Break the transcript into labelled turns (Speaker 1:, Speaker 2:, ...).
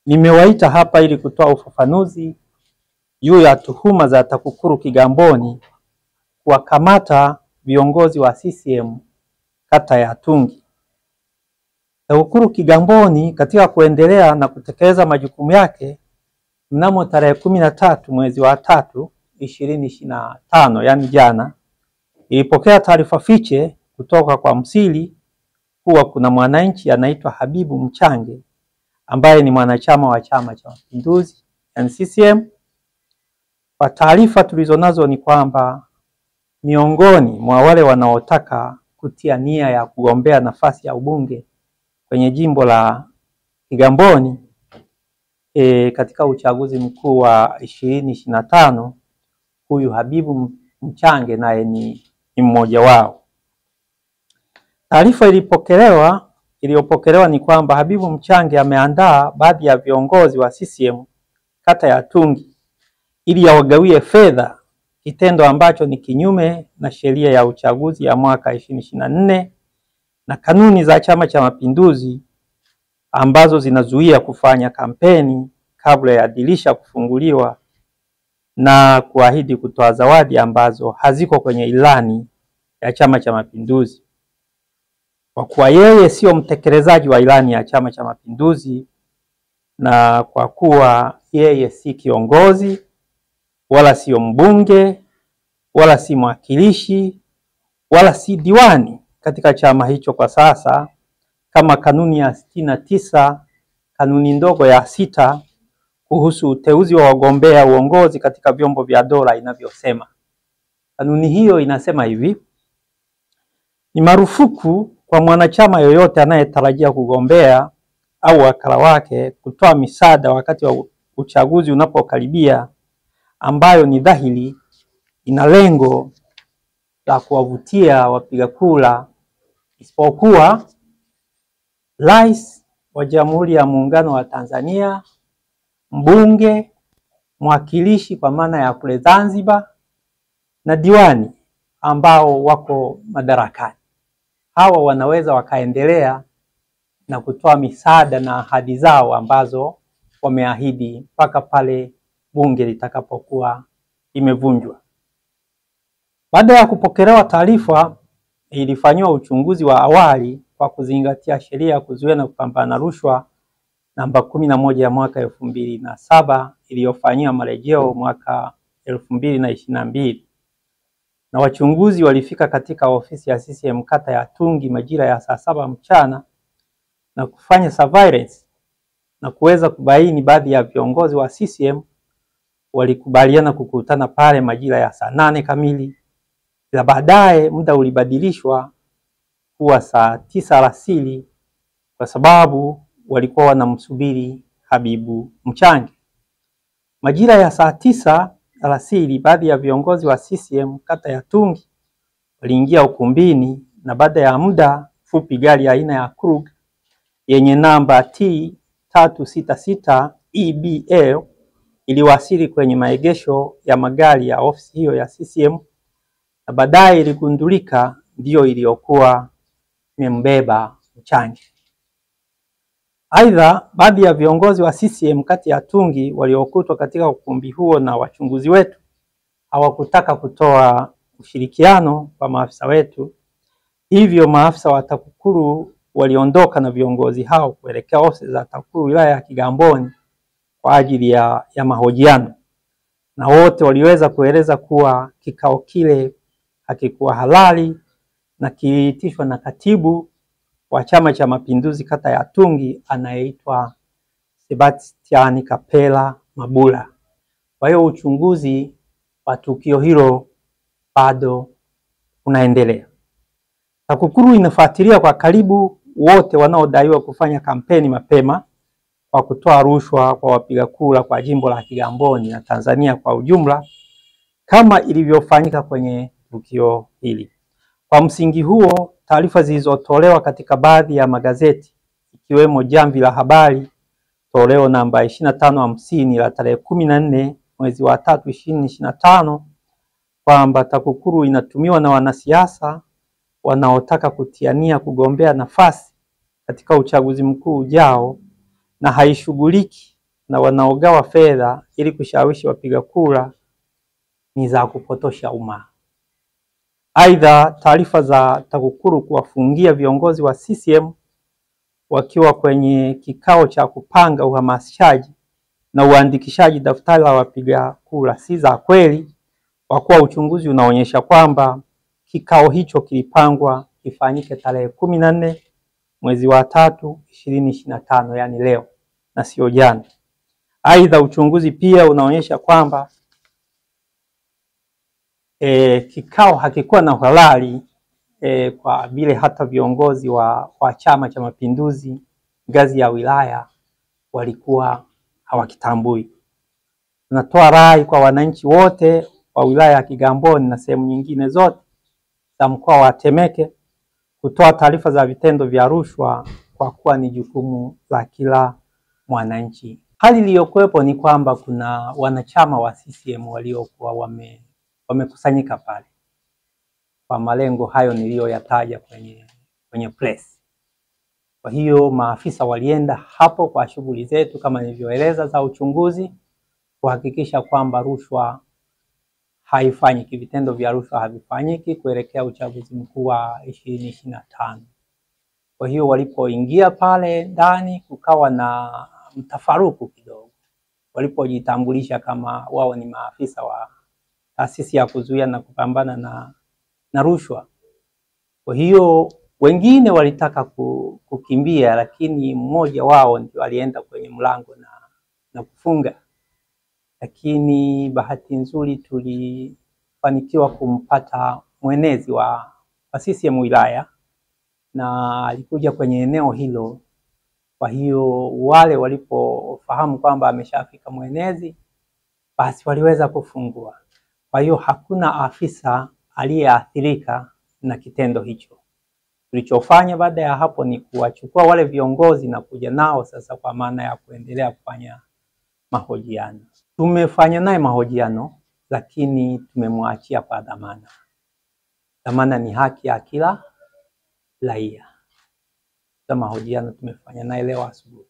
Speaker 1: Nimewaita hapa ili kutoa ufafanuzi juu ya tuhuma za TAKUKURU Kigamboni kuwakamata viongozi wa CCM kata ya Tungi. TAKUKURU Kigamboni katika kuendelea na kutekeleza majukumu yake, mnamo tarehe 13 mwezi wa 3 2025, yani jana, ilipokea taarifa fiche kutoka kwa msiri kuwa kuna mwananchi anaitwa Habibu Mchange ambaye ni mwanachama wa Chama cha Mapinduzi yani CCM. Kwa taarifa tulizonazo ni kwamba miongoni mwa wale wanaotaka kutia nia ya kugombea nafasi ya ubunge kwenye jimbo la Kigamboni katika uchaguzi mkuu wa 2025, huyu Habibu Mchange naye ni mmoja wao. Taarifa iliyopokelewa ni kwamba Habibu Mchange ameandaa baadhi ya viongozi wa CCM kata ya Tungi ili awagawie fedha, kitendo ambacho ni kinyume na sheria ya uchaguzi ya mwaka 2024 na kanuni za Chama cha Mapinduzi ambazo zinazuia kufanya kampeni kabla ya dirisha kufunguliwa na kuahidi kutoa zawadi ambazo haziko kwenye ilani ya Chama cha Mapinduzi. Kwa kuwa yeye sio mtekelezaji wa ilani ya Chama cha Mapinduzi na kwa kuwa yeye si kiongozi wala sio mbunge wala si mwakilishi wala si diwani katika chama hicho kwa sasa, kama kanuni ya 69 kanuni ndogo ya 6 kuhusu uteuzi wa wagombea uongozi katika vyombo vya dola inavyosema. Kanuni hiyo inasema hivi: ni marufuku kwa mwanachama yoyote anayetarajia kugombea au wakala wake kutoa misaada wakati wa uchaguzi unapokaribia, ambayo ni dhahiri ina lengo la kuwavutia wapiga kura, isipokuwa Rais wa Jamhuri ya Muungano wa Tanzania, mbunge, mwakilishi kwa maana ya kule Zanzibar, na diwani ambao wako madarakani. Hawa wanaweza wakaendelea na kutoa misaada na ahadi zao ambazo wameahidi mpaka pale bunge litakapokuwa imevunjwa. Baada ya kupokelewa taarifa, ilifanywa uchunguzi wa awali kwa kuzingatia sheria ya kuzuia na kupambana na rushwa namba 11 ya mwaka 2007 iliyofanywa marejeo mwaka 2022. Na wachunguzi walifika katika ofisi ya CCM kata ya Tungi majira ya saa 7 mchana na kufanya surveillance na kuweza kubaini baadhi ya viongozi wa CCM walikubaliana kukutana pale majira ya saa 8 kamili. Na baadaye muda ulibadilishwa kuwa saa 9 alasiri kwa sababu walikuwa wanamsubiri Habibu Mchange. Majira ya saa 9 alasiri baadhi ya viongozi wa CCM kata ya Tungi waliingia ukumbini, na baada ya muda fupi gari aina ya Krug yenye namba T366 EBL iliwasili kwenye maegesho ya magari ya ofisi hiyo ya CCM, na baadaye iligundulika ndio iliyokuwa imembeba Mchange. Aidha, baadhi ya viongozi wa CCM kati ya Tungi waliokutwa katika ukumbi huo na wachunguzi wetu hawakutaka kutoa ushirikiano kwa maafisa wetu. Hivyo maafisa wa TAKUKURU waliondoka na viongozi hao kuelekea ofisi za TAKUKURU wilaya ya Kigamboni kwa ajili ya mahojiano, na wote waliweza kueleza kuwa kikao kile hakikuwa halali na kiliitishwa na katibu wa Chama cha Mapinduzi kata ya Tungi anayeitwa Sebastian Kapela Mabula. Kwa hiyo uchunguzi wa tukio hilo bado unaendelea. TAKUKURU inafuatilia kwa karibu wote wanaodaiwa kufanya kampeni mapema kwa kutoa rushwa kwa wapiga kura kwa jimbo la Kigamboni na Tanzania kwa ujumla, kama ilivyofanyika kwenye tukio hili. Kwa msingi huo, taarifa zilizotolewa katika baadhi ya magazeti ikiwemo Jamvi la Habari toleo namba 2550 la tarehe 14 mwezi wa 3 2025 kwamba TAKUKURU inatumiwa na wanasiasa wanaotaka kutiania kugombea nafasi katika uchaguzi mkuu ujao na haishughuliki na wanaogawa fedha ili kushawishi wapiga kura ni za kupotosha umma. Aidha, taarifa za TAKUKURU kuwafungia viongozi wa CCM wakiwa kwenye kikao cha kupanga uhamasishaji na uandikishaji daftari la wapiga kura si za kweli, kwa kuwa uchunguzi unaonyesha kwamba kikao hicho kilipangwa kifanyike tarehe 14 mwezi wa 3 2025, yani leo na sio jana. Aidha, uchunguzi pia unaonyesha kwamba kikao hakikuwa na uhalali kwa vile hata viongozi wa Chama cha Mapinduzi ngazi ya wilaya walikuwa hawakitambui. Tunatoa rai kwa wananchi wote wa wilaya ya Kigamboni na sehemu nyingine zote za mkoa wa Temeke kutoa taarifa za vitendo vya rushwa, kwa kuwa ni jukumu la kila mwananchi. Hali iliyokuwepo ni kwamba kuna wanachama wa CCM waliokuwa wamekusanyika pale kwa malengo hayo niliyoyataja kwenye press. Kwa hiyo maafisa walienda hapo kwa shughuli zetu kama nilivyoeleza za uchunguzi, kuhakikisha kwamba rushwa haifanyiki, vitendo vya rushwa havifanyiki kuelekea uchaguzi mkuu wa 2025. Kwa hiyo walipoingia pale ndani kukawa na mtafaruku kidogo, walipojitambulisha kama wao ni maafisa wa taasisi ya kuzuia na kupambana na rushwa. Kwa hiyo wengine walitaka kukimbia, lakini mmoja wao ndio alienda kwenye mlango na kufunga. Lakini bahati nzuri tulifanikiwa kumpata mwenezi wa CCM wilaya, na alikuja kwenye eneo hilo. Kwa hiyo wale walipofahamu kwamba ameshafika mwenezi, basi waliweza kufungua. Kwa hiyo hakuna afisa aliyeathirika na kitendo hicho. Tulichofanya baada ya hapo ni kuwachukua wale viongozi na kuja nao sasa kwa maana ya kuendelea kufanya mahojiano. Tumefanya naye mahojiano, lakini tumemwachia kwa dhamana. Dhamana ni haki ya kila raia. Mahojiano tumefanya naye leo asubuhi.